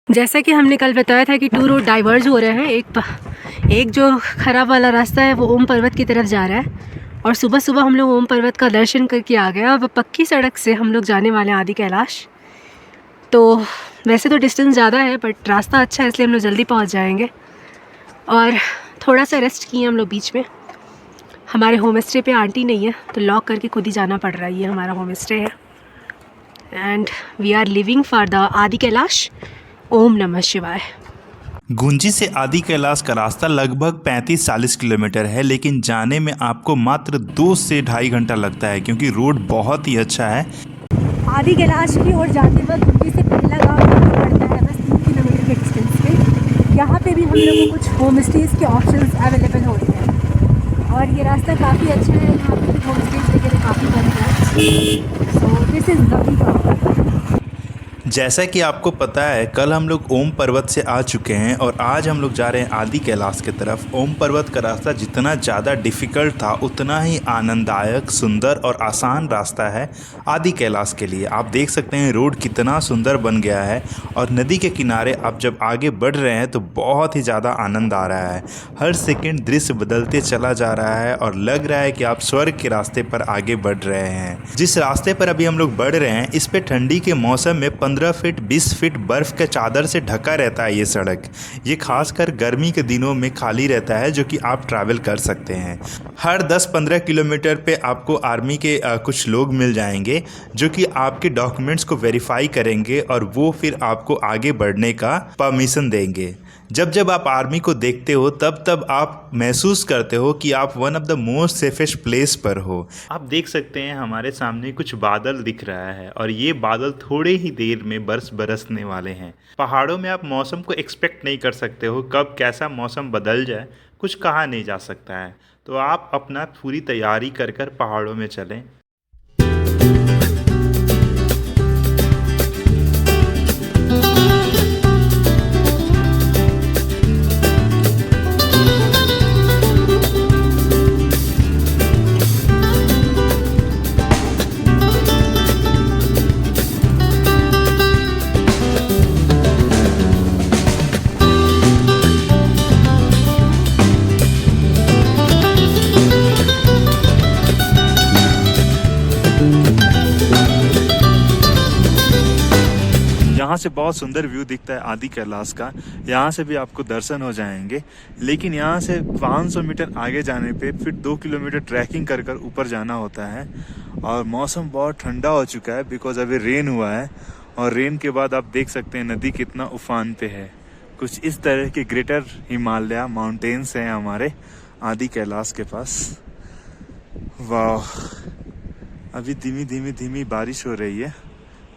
जैसा कि हमने कल बताया था कि 2 रोड डाइवर्ज हो रहे हैं। एक जो ख़राब वाला रास्ता है वो ओम पर्वत की तरफ जा रहा है और सुबह सुबह हम लोग ओम पर्वत का दर्शन करके आ गए। अब पक्की सड़क से हम लोग जाने वाले हैं आदि कैलाश। तो वैसे तो डिस्टेंस ज़्यादा है बट रास्ता अच्छा है इसलिए हम लोग जल्दी पहुंच जाएंगे। और थोड़ा सा रेस्ट किए हम लोग बीच में। हमारे होम स्टे पे आंटी नहीं है तो लॉक करके खुद ही जाना पड़ रहा है। ये हमारा होम स्टे है and we are living for the Adi Kailash. ओम नमः शिवाय। गुंजी से आदि कैलाश का रास्ता लगभग 35-40 किलोमीटर है, लेकिन जाने में आपको मात्र 2 से ढाई घंटा लगता है क्योंकि रोड बहुत ही अच्छा है। आदि कैलाश की ओर जाते वक्त गुंजी से पहला गाँव पड़ता है बस 3 किलोमीटर के डिस्टेंस पे। यहाँ पे भी हम लोगों को कुछ होम स्टेज़ के ऑप्शंस अवेलेबल होते हैं और ये रास्ता काफ़ी अच्छा है। यहाँ पे होम स्टेज वगैरह काफ़ी बन रहा है। सो दिस इज़ लवली। जैसा कि आपको पता है कल हम लोग ओम पर्वत से आ चुके हैं और आज हम लोग जा रहे हैं आदि कैलाश की तरफ। ओम पर्वत का रास्ता जितना ज़्यादा डिफ़िकल्ट था उतना ही आनंददायक, सुंदर और आसान रास्ता है आदि कैलाश के लिए। आप देख सकते हैं रोड कितना सुंदर बन गया है और नदी के किनारे आप जब आगे बढ़ रहे हैं तो बहुत ही ज़्यादा आनंद आ रहा है। हर सेकेंड दृश्य बदलते चला जा रहा है और लग रहा है कि आप स्वर्ग के रास्ते पर आगे बढ़ रहे हैं। जिस रास्ते पर अभी हम लोग बढ़ रहे हैं इस पे ठंडी के मौसम में 15 फीट 20 फीट बर्फ़ के चादर से ढका रहता है ये सड़क। ये खासकर गर्मी के दिनों में खाली रहता है जो कि आप ट्रैवल कर सकते हैं। हर 10-15 किलोमीटर पे आपको आर्मी के कुछ लोग मिल जाएंगे जो कि आपके डॉक्यूमेंट्स को वेरीफाई करेंगे और वो फिर आपको आगे बढ़ने का परमिशन देंगे। जब जब आप आर्मी को देखते हो तब तब आप महसूस करते हो कि आप one of the most safest place पर हो। आप देख सकते हैं हमारे सामने कुछ बादल दिख रहा है और ये बादल थोड़े ही देर में बरसने वाले हैं। पहाड़ों में आप मौसम को एक्सपेक्ट नहीं कर सकते हो, कब कैसा मौसम बदल जाए कुछ कहा नहीं जा सकता है। तो आप अपना पूरी तैयारी कर कर पहाड़ों में चलें। यहाँ से बहुत सुंदर व्यू दिखता है आदि कैलाश का। यहाँ से भी आपको दर्शन हो जाएंगे, लेकिन यहाँ से 500 मीटर आगे जाने पे फिर 2 किलोमीटर ट्रैकिंग कर कर ऊपर जाना होता है। और मौसम बहुत ठंडा हो चुका है बिकॉज अभी रेन हुआ है और रेन के बाद आप देख सकते हैं नदी कितना उफान पे है। कुछ इस तरह के ग्रेटर हिमालय माउंटेन्स हैं हमारे आदि कैलाश के पास। वाह, अभी धीमी धीमी बारिश हो रही है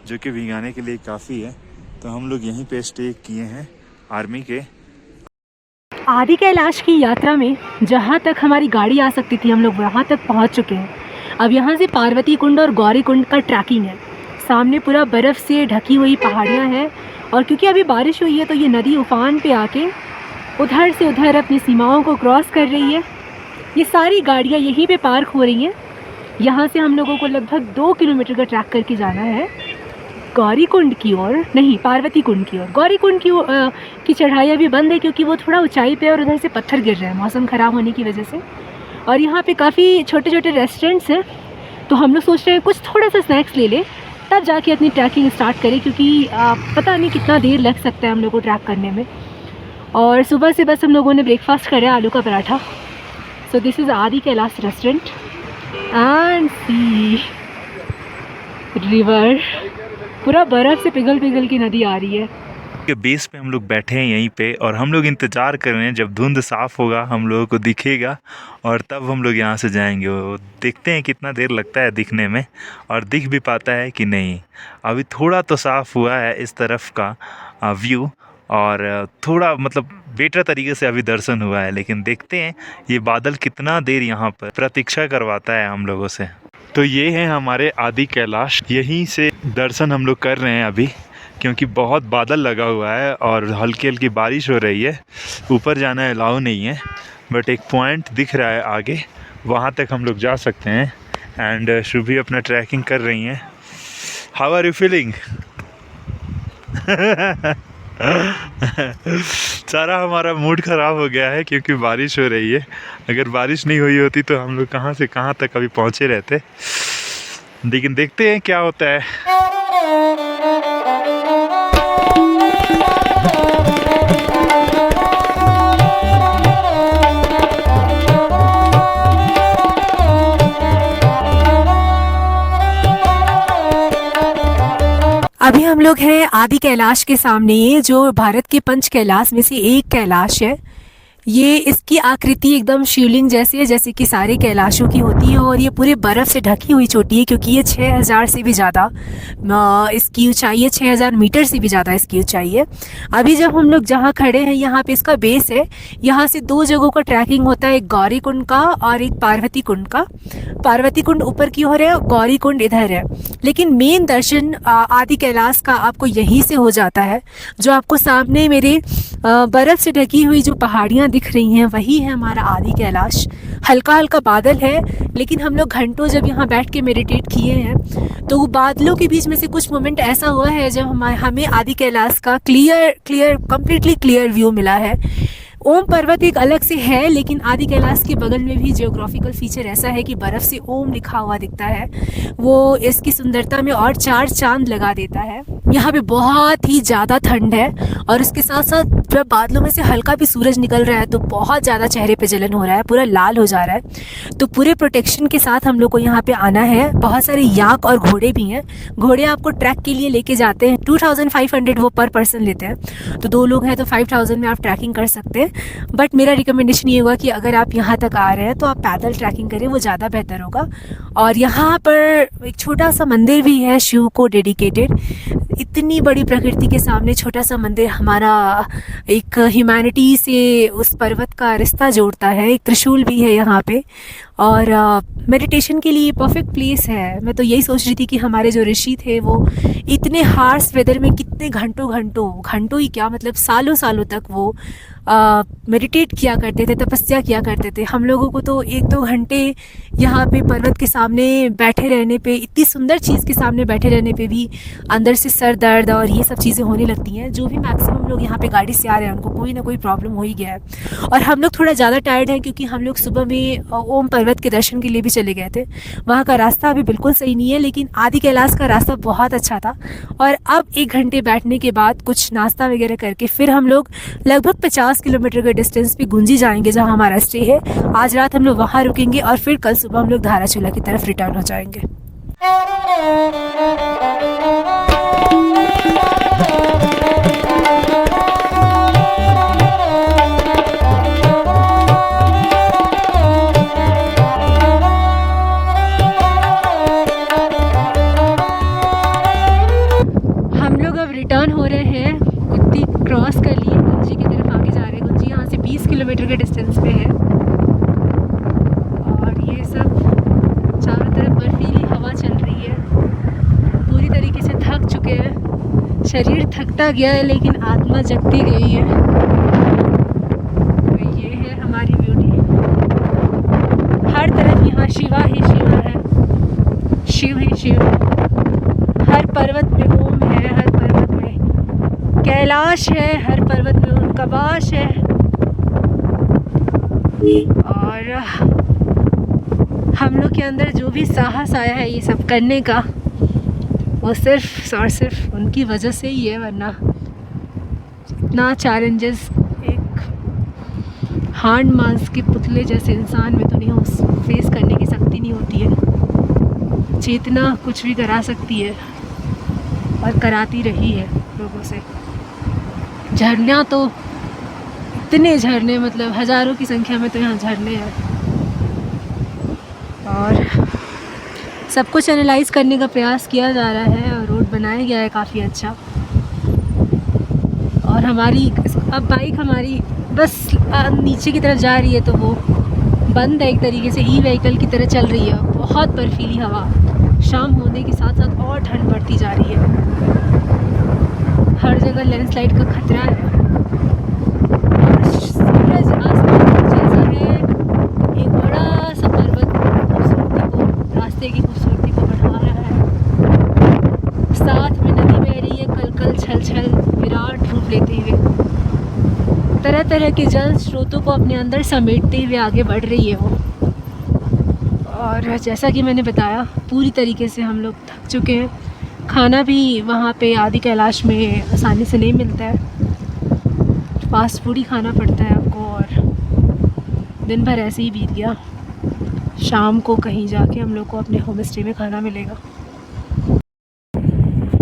जो कि भिगाने के लिए काफ़ी है। तो हम लोग यहीं पे स्टे किए हैं आर्मी के। आदि कैलाश की यात्रा में जहाँ तक हमारी गाड़ी आ सकती थी हम लोग वहाँ तक पहुँच चुके हैं। अब यहाँ से पार्वती कुंड और गौरी कुंड का ट्रैकिंग है। सामने पूरा बर्फ़ से ढकी हुई पहाड़ियाँ हैं और क्योंकि अभी बारिश हुई है तो ये नदी उफान पे आके उधर से उधर अपनी सीमाओं को क्रॉस कर रही है। ये सारी गाड़ियाँ यहीं पे पार्क हो रही हैं। यहाँ से हम लोगों को लगभग 2 किलोमीटर का ट्रैक करके जाना है गौरी कुंड की ओर, नहीं पार्वती कुंड की ओर। गौरी कुंड की चढ़ाई अभी बंद है क्योंकि वो थोड़ा ऊंचाई पे और उधर से पत्थर गिर रहे हैं मौसम ख़राब होने की वजह से। और यहाँ पे काफ़ी छोटे छोटे रेस्टोरेंट्स हैं तो हम लोग सोच रहे हैं कुछ थोड़ा सा स्नैक्स ले लें तब जाके अपनी ट्रैकिंग स्टार्ट करें क्योंकि पता नहीं कितना देर लग सकता है हम लोग को ट्रैक करने में। और सुबह से बस हम लोगों ने ब्रेकफास्ट करा आलू का पराठा। सो this is Adi Kailash restaurant and see river. पूरा बर्फ़ से पिघल की नदी आ रही है। के बेस पे हम लोग बैठे हैं यहीं पे और हम लोग इंतज़ार कर रहे हैं जब धुंध साफ़ होगा हम लोगों को दिखेगा और तब हम लोग यहाँ से जाएंगे। वो देखते हैं कितना देर लगता है दिखने में और दिख भी पाता है कि नहीं। अभी थोड़ा तो साफ़ हुआ है इस तरफ का व्यू और थोड़ा मतलब बेटर तरीके से अभी दर्शन हुआ है, लेकिन देखते हैं ये बादल कितना देर यहाँ पर प्रतीक्षा करवाता है हम लोगों से। तो ये है हमारे आदि कैलाश। यहीं से दर्शन हम लोग कर रहे हैं अभी क्योंकि बहुत बादल लगा हुआ है और हल्की हल्की बारिश हो रही है। ऊपर जाना अलाउ नहीं है बट एक पॉइंट दिख रहा है आगे, वहाँ तक हम लोग जा सकते हैं। एंड शुभी अपना ट्रैकिंग कर रही हैं। How are you feeling? सारा हमारा मूड ख़राब हो गया है क्योंकि बारिश हो रही है। अगर बारिश नहीं हुई होती तो हम लोग कहाँ से कहाँ तक अभी पहुँचे रहते, लेकिन देखते हैं क्या होता है। अभी हम लोग हैं आदि कैलाश के सामने, ये जो भारत के पंच कैलाश में से एक कैलाश है। ये इसकी आकृति एकदम शिवलिंग जैसी है, जैसे कि सारे कैलाशों की होती है, और ये पूरे बर्फ़ से ढकी हुई चोटी है क्योंकि ये 6000 से भी ज़्यादा इसकी ऊंचाई है, 6000 मीटर से भी ज़्यादा इसकी ऊंचाई है। अभी जब हम लोग जहाँ खड़े हैं यहाँ पे इसका बेस है, यहाँ से 2 जगहों का ट्रैकिंग होता है, एक गौरी कुंड का और एक पार्वती कुंड का। पार्वती कुंड ऊपर की ओर है, गौरी कुंड इधर है, लेकिन मेन दर्शन आदि कैलाश का आपको यहीं से हो जाता है। जो आपको सामने मेरे बर्फ़ से ढकी हुई जो पहाड़ियाँ दिख रही हैं वही है हमारा आदि कैलाश। हल्का हल्का बादल है, लेकिन हम लोग घंटों जब यहाँ बैठ के मेडिटेट किए हैं तो बादलों के बीच में से कुछ मोमेंट ऐसा हुआ है जब हमें आदि कैलाश का कम्प्लीटली क्लियर व्यू मिला है। ओम पर्वत एक अलग से है, लेकिन आदि कैलाश के बगल में भी जियोग्राफिकल फीचर ऐसा है कि बर्फ़ से ओम लिखा हुआ दिखता है, वो इसकी सुंदरता में और 4 चांद लगा देता है। यहाँ पे बहुत ही ज़्यादा ठंड है, और उसके साथ साथ जब बादलों में से हल्का भी सूरज निकल रहा है तो बहुत ज़्यादा चेहरे पे जलन हो रहा है, पूरा लाल हो जा रहा है। तो पूरे प्रोटेक्शन के साथ हम लोग को यहाँ पे आना है। बहुत सारे याक और घोड़े भी हैं। घोड़े आपको ट्रैक के लिए लेके जाते हैं, 2500 वो पर पर्सन लेते हैं, तो 2 लोग हैं तो 5000 में आप ट्रैकिंग कर सकते हैं। बट मेरा रिकमेंडेशन ये होगा कि अगर आप यहाँ तक आ रहे हैं तो आप पैदल ट्रैकिंग करें, वो ज़्यादा बेहतर होगा। और यहाँ पर एक छोटा सा मंदिर भी है शिव को डेडिकेटेड। इतनी बड़ी प्रकृति के सामने छोटा सा मंदिर हमारा एक ह्यूमैनिटी से उस पर्वत का रिश्ता जोड़ता है। एक त्रिशूल भी है यहाँ पे, और मेडिटेशन के लिए परफेक्ट प्लेस है। मैं तो यही सोच रही थी कि हमारे जो ऋषि थे वो इतने हार्श वेदर में कितने घंटों ही क्या मतलब सालों तक वो मेडिटेट किया करते थे, तपस्या किया करते थे। हम लोगों को तो 1-2 घंटे यहाँ पे पर्वत के सामने बैठे रहने पे, इतनी सुंदर चीज़ के सामने बैठे रहने पे भी अंदर से सर दर्द और ये सब चीज़ें होने लगती हैं। जो भी मैक्सिमम लोग यहाँ पे गाड़ी से आ रहे हैं उनको कोई ना कोई प्रॉब्लम हो ही गया है। और हम लोग थोड़ा ज़्यादा टायर्ड हैं क्योंकि हम लोग सुबह में ओम पर्वत के दर्शन के लिए भी चले गए थे। वहाँ का रास्ता अभी बिल्कुल सही नहीं है, लेकिन आदि कैलाश का रास्ता बहुत अच्छा था। और अब 1 घंटे बैठने के बाद कुछ नाश्ता वगैरह करके फिर हम लोग लगभग 50 किलोमीटर के डिस्टेंस पे गुंजी जाएंगे, जहाँ हमारा स्टे है। आज रात हम लोग वहाँ रुकेंगे और फिर कल सुबह हम लोग धाराचूला की तरफ रिटर्न हो जाएंगे। हम लोग अब रिटर्न हो रहे हैं, कुत्ती क्रॉस कर लिए, गुंजी की तरफ आगे जा रहे हैं। गुंजी यहाँ से 20 किलोमीटर के डिस्टेंस पे है, और ये सब चारों तरफ बर्फीली हवा चल रही है। पूरी तरीके से थक चुके हैं, शरीर थकता गया है लेकिन आत्मा जगती गई है। तो ये है हमारी ब्यूटी। हर तरफ यहाँ शिवा ही शिवा है, शिव ही शिव है। हर पर्वत पे ओम है, हर पर्वत में कैलाश है, हर पर्वत में उनका वास है। और हम लोग के अंदर जो भी साहस आया है ये सब करने का, वो सिर्फ और सिर्फ उनकी वजह से ही है, वरना इतना चैलेंजेस एक हार्ड मांस के पुतले जैसे इंसान में तो नहीं हो, फेस करने की शक्ति नहीं होती है। चेतना कुछ भी करा सकती है और कराती रही है लोगों से। झरना तो इतने झरने, मतलब हज़ारों की संख्या में तो यहाँ झरने हैं, और सब कुछ एनालाइज करने का प्रयास किया जा रहा है और रोड बनाया गया है काफ़ी अच्छा। और हमारी अब बाइक हमारी बस नीचे की तरफ जा रही है तो वो बंद है, एक तरीके से ई व्हीकल की तरह चल रही है। बहुत बर्फीली हवा, शाम होने के साथ साथ और ठंड बढ़ती जा रही है। हर जगह लैंडस्लाइड का खतरा है, और सूरज आसमान जैसा है। एक बड़ा सा पर्वत खूबसूरती को, रास्ते की खूबसूरती को बढ़ा रहा है। साथ में नदी बह रही है, कल कल छल छल विराट रूप लेते तरह तरह के जल स्रोतों को अपने अंदर समेटते हुए आगे बढ़ रही है वो। और जैसा कि मैंने बताया, पूरी तरीके से हम लोग थक चुके हैं। खाना भी वहाँ पे आदि कैलाश में आसानी से नहीं मिलता है, फास्ट फूड ही खाना पड़ता है आपको। और दिन भर ऐसे ही बीत गया। शाम को कहीं जाके हम लोग को अपने होम स्टे में खाना मिलेगा।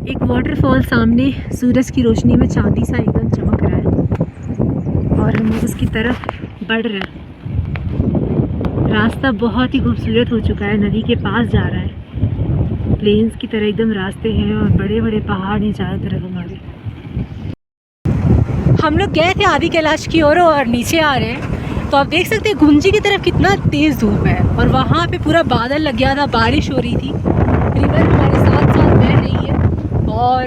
एक वाटरफॉल सामने सूरज की रोशनी में चांदी सा एकदम चमक रहा है और हम उसकी तरफ बढ़ रहे हैं। रास्ता बहुत ही खूबसूरत हो चुका है, नदी के पास जा रहा है। प्लेन्स की तरह एकदम रास्ते हैं और बड़े बड़े पहाड़ हैं चारों तरफ हमारे। हम लोग गए थे आदि कैलाश की ओर और नीचे आ रहे हैं तो आप देख सकते हैं गुंजी की तरफ कितना तेज़ धूप है और वहाँ पे पूरा बादल लग गया था, बारिश हो रही थी, रिवर हमारे साथ साथ बह रही है और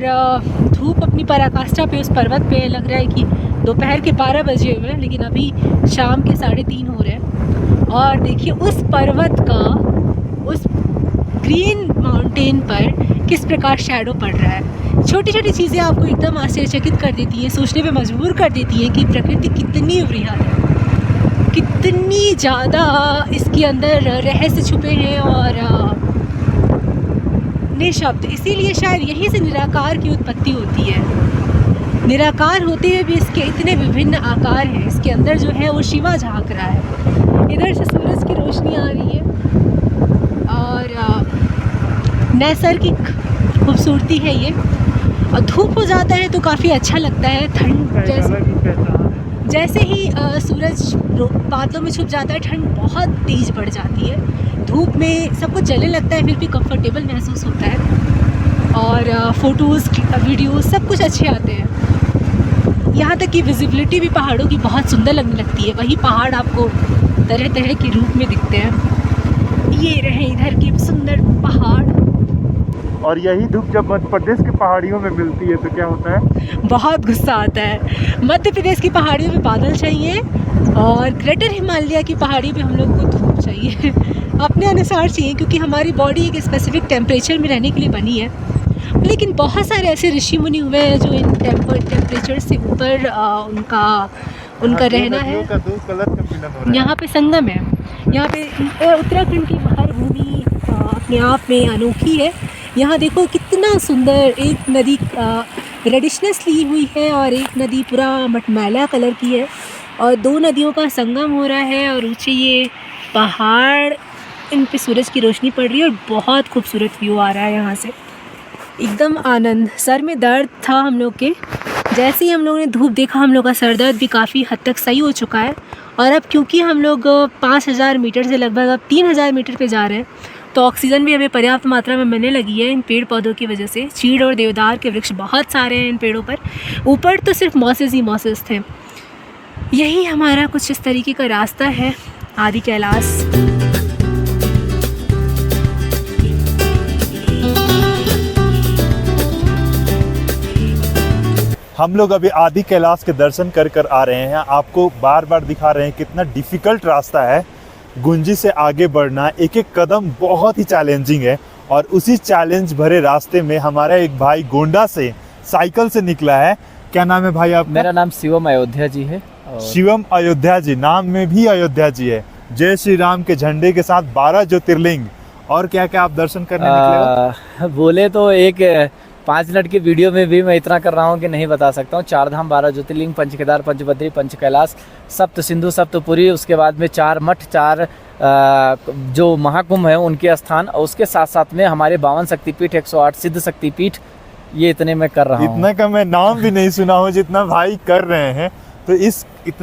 धूप अपनी पराकाष्ठा पे उस पर्वत पे लग रहा है कि दोपहर के 12 बजे हुए हैं, लेकिन अभी शाम के 3:30 हो रहे हैं। और देखिए उस पर्वत का, उस ग्रीन माउंटेन पर किस प्रकार शैडो पड़ रहा है। छोटी छोटी चीज़ें आपको एकदम आश्चर्यचकित कर देती हैं, सोचने पे मजबूर कर देती हैं कि प्रकृति कितनी वृहद है, कितनी ज़्यादा इसके अंदर रहस्य छुपे हैं और निःशब्द। इसीलिए शायद यहीं से निराकार की उत्पत्ति होती है। निराकार होते हुए भी इसके इतने विभिन्न आकार हैं। इसके अंदर जो है वो शिवा झांक रहा है। इधर से सूरज की रोशनी आ रही है और नैसर्गिक खूबसूरती है ये। और धूप हो जाता है तो काफ़ी अच्छा लगता है। ठंड जैसे ही सूरज बादलों में छुप जाता है, ठंड बहुत तेज़ बढ़ जाती है। धूप में सब कुछ जलने लगता है, फिर भी कंफर्टेबल महसूस होता है और फ़ोटोज़ वीडियोज़ सब कुछ अच्छे आते हैं। यहाँ तक कि विजिबिलिटी भी पहाड़ों की बहुत सुंदर लगने लगती है। वही पहाड़ आपको तरह तरह के रूप में दिखते हैं। ये रहे इधर के सुंदर पहाड़। और यही धूप जब मध्य प्रदेश के पहाड़ियों में मिलती है तो क्या होता है? बहुत गुस्सा आता है। मध्य प्रदेश की पहाड़ियों में बादल चाहिए और ग्रेटर हिमालय की पहाड़ी पे हम लोग को धूप चाहिए। अपने अनुसार चाहिए, क्योंकि हमारी बॉडी एक स्पेसिफिक टेम्परेचर में रहने के लिए बनी है। लेकिन बहुत सारे ऐसे ऋषि मुनि हुए हैं जो इन टेम्परेचर से ऊपर उनका रहना है। यहाँ पे संगम है। यहाँ पे उत्तराखंड की मरुभूमि अपने आप में अनोखी है। यहाँ देखो कितना सुंदर, एक नदी रेडिशनेस ली हुई है और एक नदी पूरा मटमैला कलर की है और दो नदियों का संगम हो रहा है और ऊंचे ये पहाड़, इन पे सूरज की रोशनी पड़ रही है और बहुत खूबसूरत व्यू आ रहा है यहाँ से। एकदम आनंद। सर में दर्द था हम लोग के, जैसे ही हम लोगों ने धूप देखा हम लोग का सर दर्द भी काफ़ी हद तक सही हो चुका है। और अब क्योंकि हम लोग 5000 मीटर से लगभग अब 3000 मीटर पे जा रहे हैं तो ऑक्सीजन भी हमें पर्याप्त मात्रा में मिलने लगी है इन पेड़ पौधों की वजह से। चीड़ और देवदार के वृक्ष बहुत सारे हैं इन पेड़ों पर। ऊपर तो सिर्फ मॉसेस ही मॉसेस थे। यही हमारा कुछ इस तरीके का रास्ता है आदि कैलाश। हम लोग अभी आदि कैलाश के दर्शन कर आ रहे हैं। आपको बार बार दिखा रहे हैं कितना डिफ़िकल्ट रास्ता है। गुंजी से आगे बढ़ना, एक एक कदम बहुत ही चैलेंजिंग है। और उसी चैलेंज भरे रास्ते में हमारा एक भाई गोंडा से साइकिल से निकला है। क्या नाम है भाई आपका? मेरा नाम शिवम अयोध्या जी है। शिवम अयोध्या जी, नाम में भी अयोध्या जी है। जय श्री राम के झंडे के साथ 12 ज्योतिर्लिंग और क्या क्या आप दर्शन करने निकले हो? बोले तो एक 5 मिनट की वीडियो में भी मैं इतना कर रहा हूँ कि नहीं बता सकता हूँ। 4 धाम, 12 ज्योतिर्लिंग, पंच केदार, पंचबद्री, पंच कैलाश, सप्त सिंधु, सप्तपुरी, उसके बाद में 4 मठ, 4 जो महाकुंभ है उनके स्थान, और उसके साथ साथ में हमारे 52 शक्तिपीठ, 108 सिद्ध शक्तिपीठ, ये इतने में कर रहा हूँ। इतना का मैं नाम भी नहीं सुना हूँ जितना भाई कर रहे हैं। तो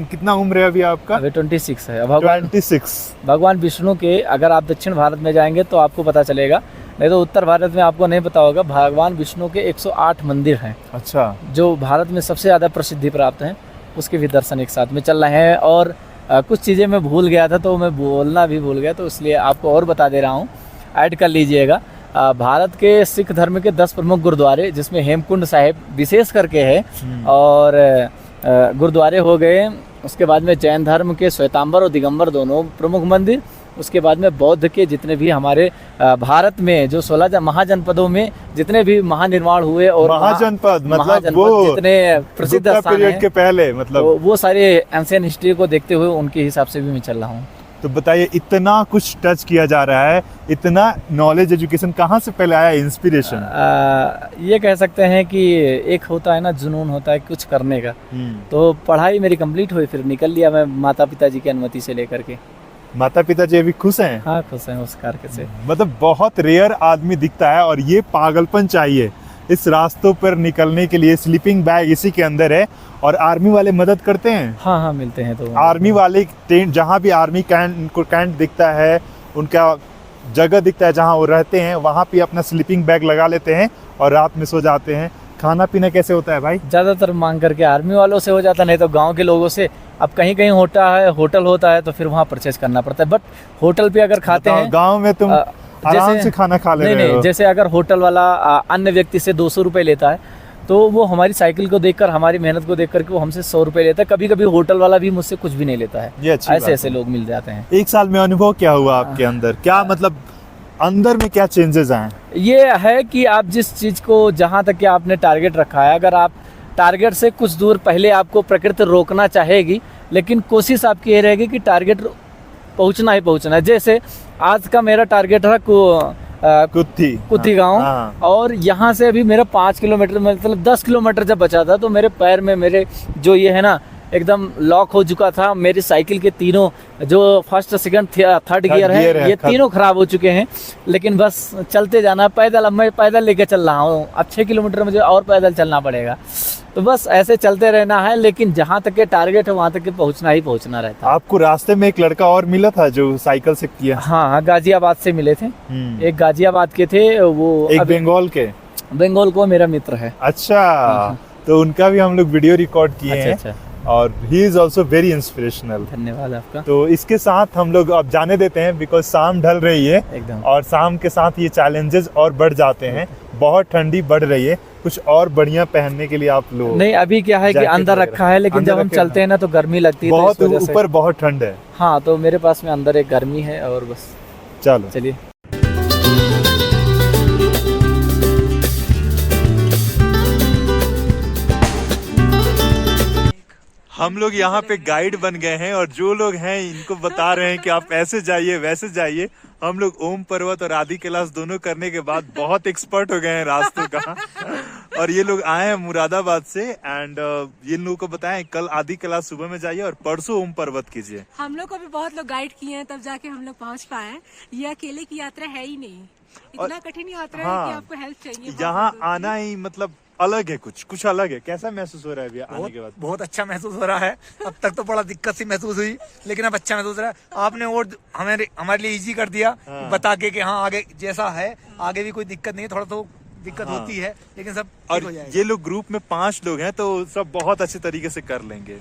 कितना उम्र है अभी आपका? अभी 26 है। 26। भगवान विष्णु के, अगर आप दक्षिण भारत में जाएंगे तो आपको पता चलेगा, नहीं तो उत्तर भारत में आपको नहीं पता होगा। भगवान विष्णु के 108 मंदिर हैं। अच्छा। जो भारत में सबसे ज़्यादा प्रसिद्धि प्राप्त हैं, उसके भी दर्शन एक साथ में चल रहे हैं। और कुछ चीज़ें मैं भूल गया था तो मैं बोलना भी भूल गया, तो इसलिए आपको और बता दे रहा हूँ, ऐड कर लीजिएगा। भारत के सिख धर्म के 10 प्रमुख गुरुद्वारे, जिसमें हेमकुंड साहिब विशेष करके है, और गुरुद्वारे हो गए। उसके बाद में जैन धर्म के श्वेतांबर और दिगंबर दोनों प्रमुख मंदिर। उसके बाद में बौद्ध के जितने भी हमारे भारत में जो 16 महाजनपदों में जितने भी महानिर्माण हुए और महाजनपद मतलब वो जितने प्रसिद्ध स्थान पीरियड हैं, के पहले मतलब वो सारे एंशियंट हिस्ट्री को देखते हुए उनके हिसाब से भी मैं चल रहा हूँ। तो बताइए, इतना कुछ टच किया जा रहा है, इतना नॉलेज एजुकेशन कहाँ से पहले आया इंस्पिरेशन? ये कह सकते हैं कि एक होता है ना, जुनून होता है कुछ करने का। तो पढ़ाई मेरी कंप्लीट हुई, फिर निकल लिया मैं माता पिताजी की अनुमति से लेकर के। माता पिताजी अभी खुश हैं? हाँ, खुश हैं उस कार्य से। मतलब बहुत रेयर आदमी दिखता है, और ये पागलपन चाहिए इस रास्तों पर निकलने के लिए। स्लीपिंग बैग इसी के अंदर है, और आर्मी वाले मदद करते हैं। हाँ हाँ, मिलते हैं। तो आर्मी वाले टेंट, जहाँ भी आर्मी कैंट दिखता है, उनका जगह दिखता है जहाँ वो रहते हैं, वहाँ पे अपना स्लीपिंग बैग लगा लेते हैं और रात में सो जाते हैं। खाना पीना कैसे होता है भाई? ज़्यादातर मांग करके आर्मी वालों से हो जाता, नहीं तो गांव के लोगों से। अब कहीं कहीं होटल होता है तो फिर वहाँ परचेज करना पड़ता है। बट होटल पे अगर खाते हैं, गाँव में तुम आराम से खाना खा ले रहे हो। जैसे अगर होटल वाला अन्य व्यक्ति से 200 रुपये लेता है, तो वो हमारी साइकिल को देखकर, हमारी मेहनत को देख करके वो हमसे 100 रुपये लेता है। कभी कभी होटल वाला भी मुझसे कुछ भी नहीं लेता है। ये अच्छी बात ऐसे है। लोग मिल जाते हैं। एक साल में अनुभव क्या हुआ आपके अंदर? क्या मतलब अंदर में क्या चेंजेस आए? ये है कि आप जिस चीज़ को, जहाँ तक कि आपने टारगेट रखा है, अगर आप टारगेट से कुछ दूर पहले आपको प्रकृति रोकना चाहेगी, लेकिन कोशिश आपकी ये रहेगी कि टारगेट पहुँचना ही पहुँचना है। जैसे आज का मेरा टारगेट है कुत्थी गांव, और यहाँ से अभी मेरा 5 किलोमीटर, मतलब 10 किलोमीटर जब बचा था, तो मेरे पैर में मेरे जो ये है ना, एकदम लॉक हो चुका था। मेरी साइकिल के तीनों जो फर्स्ट सेकंड थर्ड गियर है, ये तीनों खराब हो चुके हैं। लेकिन बस चलते जाना, पैदल, अब मैं पैदल लेके चल रहा हूँ। अब 6 किलोमीटर मुझे और पैदल चलना पड़ेगा। तो बस ऐसे चलते रहना है, लेकिन जहाँ तक के टारगेट है वहाँ तक के पहुँचना ही पहुँचना रहता है। आपको रास्ते में एक लड़का और मिला था जो साइकिल से किया? हाँ, गाजियाबाद से मिले थे। एक गाजियाबाद के थे, वो एक बंगाल को मेरा मित्र है। अच्छा, तो उनका भी हम लोग वीडियो रिकॉर्ड किए हैं। अच्छा। और he is also very inspirational. धन्यवाद आपका। तो इसके साथ हम लोग अब जाने देते हैं, बिकॉज शाम ढल रही है एकदम, और शाम के साथ ये चैलेंजेस और बढ़ जाते हैं। बहुत ठंडी बढ़ रही है, कुछ और बढ़िया पहनने के लिए आप लोग। नहीं, अभी क्या है कि अंदर रखा है, लेकिन जब हम चलते हैं ना तो गर्मी लगती है, बहुत ऊपर बहुत ठंड है। हाँ, तो मेरे पास में अंदर एक गर्मी है, और बस चलो चलिए। हम लोग यहाँ पे गाइड बन गए हैं, और जो लोग हैं इनको बता रहे हैं कि आप ऐसे जाइए वैसे जाइए। हम लोग ओम पर्वत और आदि कैलाश दोनों करने के बाद बहुत एक्सपर्ट हो गए हैं रास्तों का। और ये लोग आए हैं मुरादाबाद से, एंड ये लोगों को बताएं कल आदि कैलाश सुबह में जाइए और परसों ओम पर्वत कीजिए। हम लोग को भी बहुत लोग गाइड किए हैं, तब जाके हम लोग पहुँच पाए। ये अकेले की यात्रा है ही नहीं, इतना कठिन यात्रा है कि आपको हेल्प चाहिए। यहाँ आना ही मतलब अलग है, कुछ अलग है। कैसा महसूस हो रहा है भैया आने के बाद? बहुत अच्छा महसूस हो रहा है। अब तक तो बड़ा दिक्कत सी महसूस हुई, लेकिन अब अच्छा महसूस हो रहा है। आपने और हमारे लिए इजी कर दिया, बता के कि हाँ आगे जैसा है, आगे भी कोई दिक्कत नहीं है। थोड़ा तो दिक्कत होती है, लेकिन सब ठीक हो जाएगा। ये लोग ग्रुप में 5 लोग हैं, तो सब बहुत अच्छे तरीके से कर लेंगे।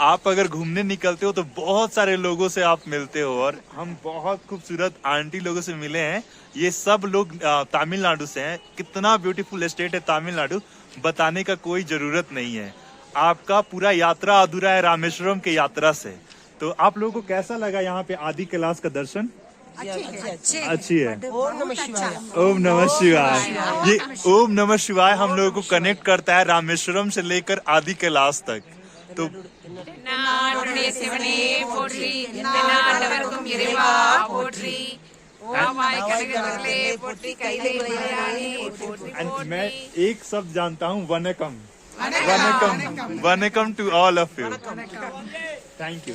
आप अगर घूमने निकलते हो तो बहुत सारे लोगों से आप मिलते हो, और हम बहुत खूबसूरत आंटी लोगों से मिले हैं। ये सब लोग तमिलनाडु से हैं। कितना ब्यूटीफुल स्टेट है तमिलनाडु, बताने का कोई जरूरत नहीं है। आपका पूरा यात्रा अधूरा है रामेश्वरम के यात्रा से। तो आप लोगों को कैसा लगा यहाँ पे आदि कैलाश का दर्शन? अच्छी है। ओम नमः शिवाय। ये ओम नमः शिवाय हम लोगों को कनेक्ट करता है रामेश्वरम से लेकर आदि कैलाश तक। तो मैं एक शब्द जानता हूँ, vanakkam. Vanakkam to all of you. Thank you.